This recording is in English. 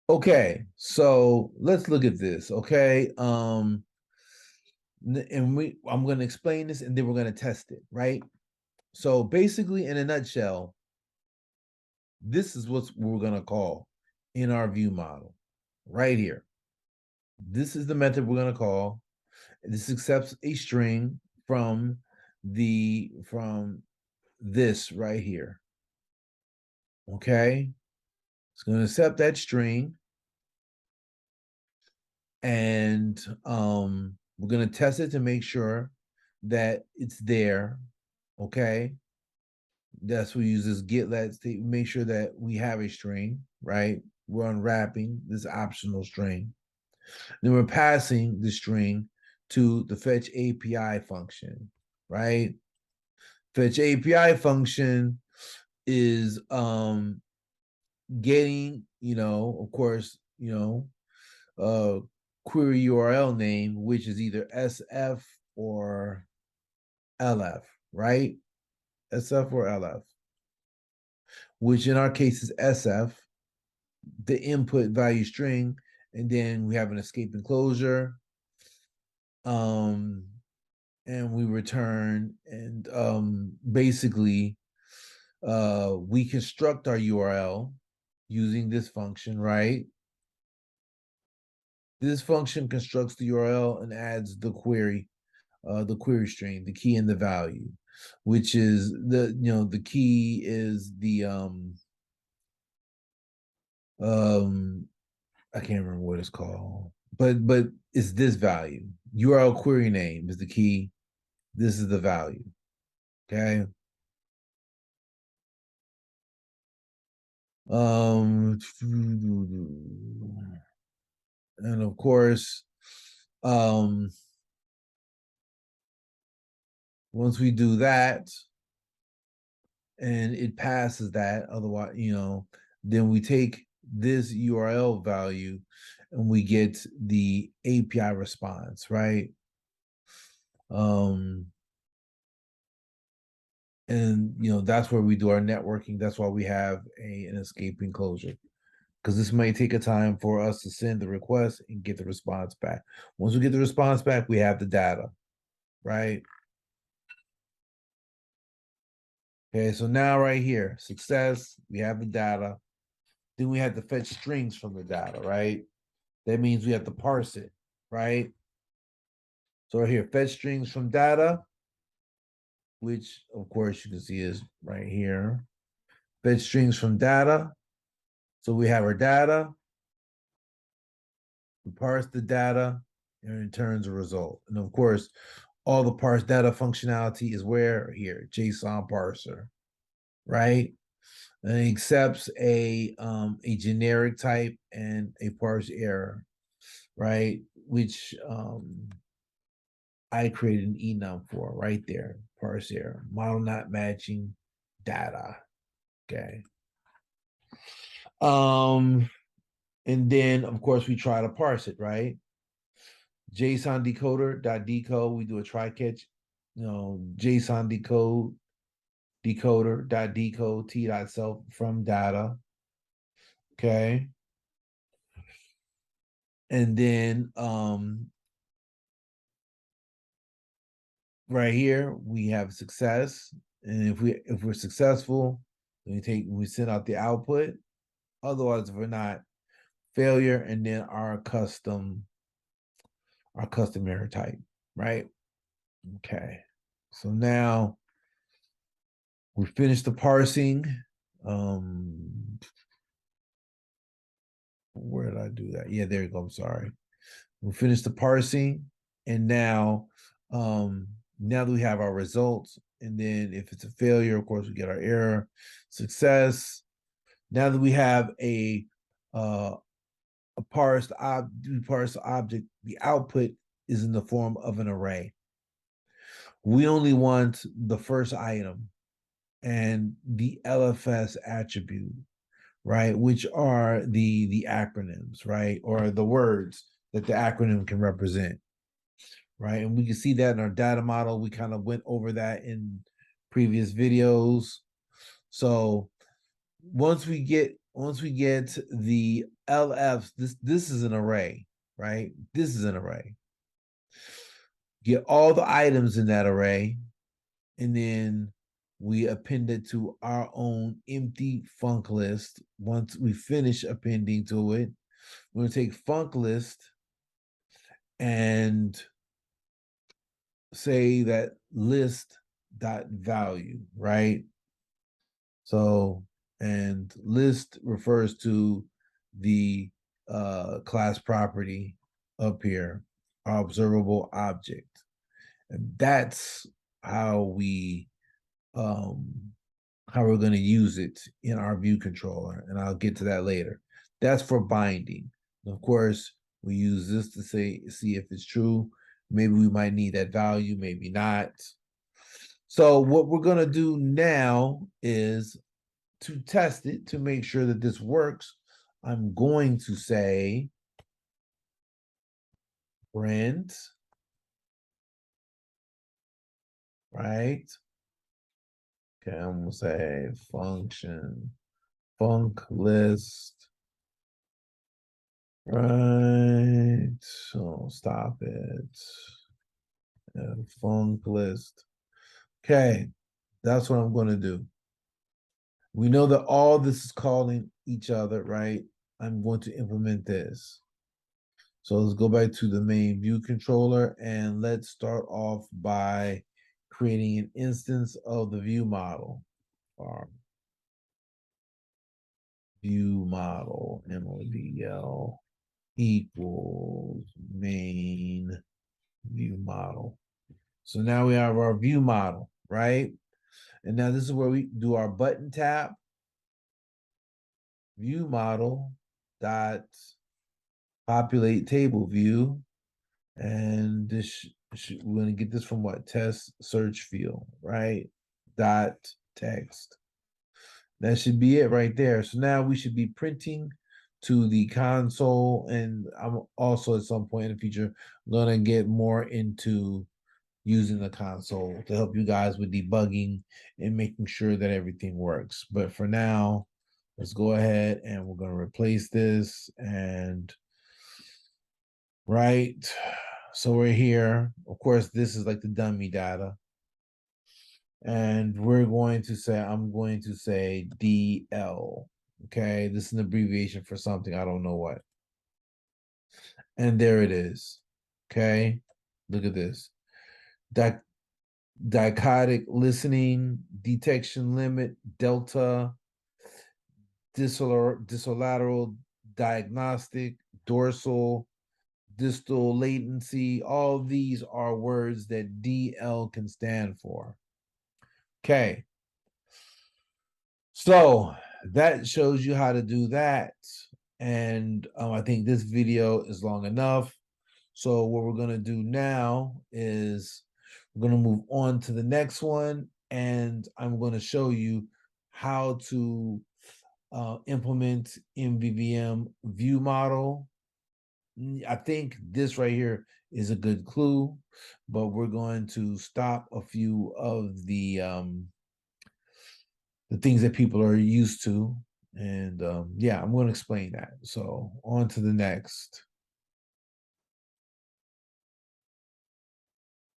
Okay, so let's look at this. Okay, I'm going to explain this, and then we're going to test it, right? So basically, in a nutshell, this is what we're going to call in our view model, right here. This is the method we're going to call. This accepts a string from this right here. Okay, it's going to accept that string, and we're going to test it to make sure that it's there. Okay, that's what we use this get let to make sure that we have a string, right? We're unwrapping this optional string. Then we're passing the string to the fetch API function, right? Fetch API function is getting, of course, uh query URL name, which is either SF or LF, right? SF or LF, which in our case is SF, the input value string, and then we have an escape enclosure. Um, and we return, and basically we construct our URL using this function, right? This function constructs the URL and adds the query string, the key and the value, which is the key is the um I can't remember what it's called, but it's this value. URL query name is the key. This is the value. Okay. Um, and of course, um, once we do that and it passes that, otherwise, then we take this URL value and we get the API response, right? Um, and that's where we do our networking. That's why we have an escape enclosure, because this may take a time for us to send the request and get the response back. Once we get the response back, we have the data, right? Okay, so now right here, success, we have the data. Then we have to fetch strings from the data, right? That means we have to parse it, right? So right here, fetch strings from data, which of course you can see is right here. Fetch strings from data. So we have our data, we parse the data, and it returns a result. And of course, all the parse data functionality is where here, JSON parser, right? And it accepts a generic type and a parse error, right? Which I created an enum for right there, parse error, model not matching data. Okay. Um, and then of course we try to parse it, right? JSON decode, we do a try catch, JSON decode t dot self from data. Okay. And then right here we have success. And if we're successful, then we send out the output. Otherwise, if we're not, failure, and then our custom error type, right? Okay. So now we finished the parsing. Where did I do that? Yeah, there you go. I'm sorry. We finished the parsing, and now that we have our results, and then if it's a failure, of course, we get our error. Success. Now that we have a parsed object, the output is in the form of an array. We only want the first item and the LFS attribute, right? Which are the acronyms, right? Or the words that the acronym can represent, right? And we can see that in our data model. We kind of went over that in previous videos. So once we get the LFs, this is an array, right? This is an array. Get all the items in that array, and then we append it to our own empty func list. Once we finish appending to it, we're going to take func list and say that list dot value, right? So, and list refers to the class property up here, our observable object. And that's how we how we're going to use it in our view controller, and I'll get to that later. That's for binding. And of course, we use this to see if it's true. Maybe we might need that value, maybe not. So what we're going to do now is to test it to make sure that this works. I'm going to say print, right? Okay, I'm going to say function, func list, right? So stop it. And func list. Okay, that's what I'm going to do. We know that all this is calling each other, right? I'm going to implement this. So let's go back to the main view controller, and let's start off by creating an instance of the view model. View model, model equals main view model. So now we have our view model, right? And now this is where we do our button tap, view model dot populate table view, and this we're going to get this from what? Test search field, right? Dot text. That should be it right there. So now we should be printing to the console, and I'm also at some point in the future going to get more into using the console to help you guys with debugging and making sure that everything works. But for now, let's go ahead and we're going to replace this, and right. So we're here. Of course, this is like the dummy data. And we're going to say, I'm going to say DL. Okay, this is an abbreviation for something. I don't know what. And there it is. Okay, look at this. Dichotic listening, detection limit, delta, disolateral diagnostic, dorsal, distal latency. All these are words that DL can stand for. Okay. So that shows you how to do that. And I think this video is long enough. So what we're going to do now is we're going to move on to the next one. And I'm going to show you how to implement MVVM view model. I think this right here is a good clue, but we're going to stop a few of the things that people are used to. And yeah, I'm going to explain that. So on to the next.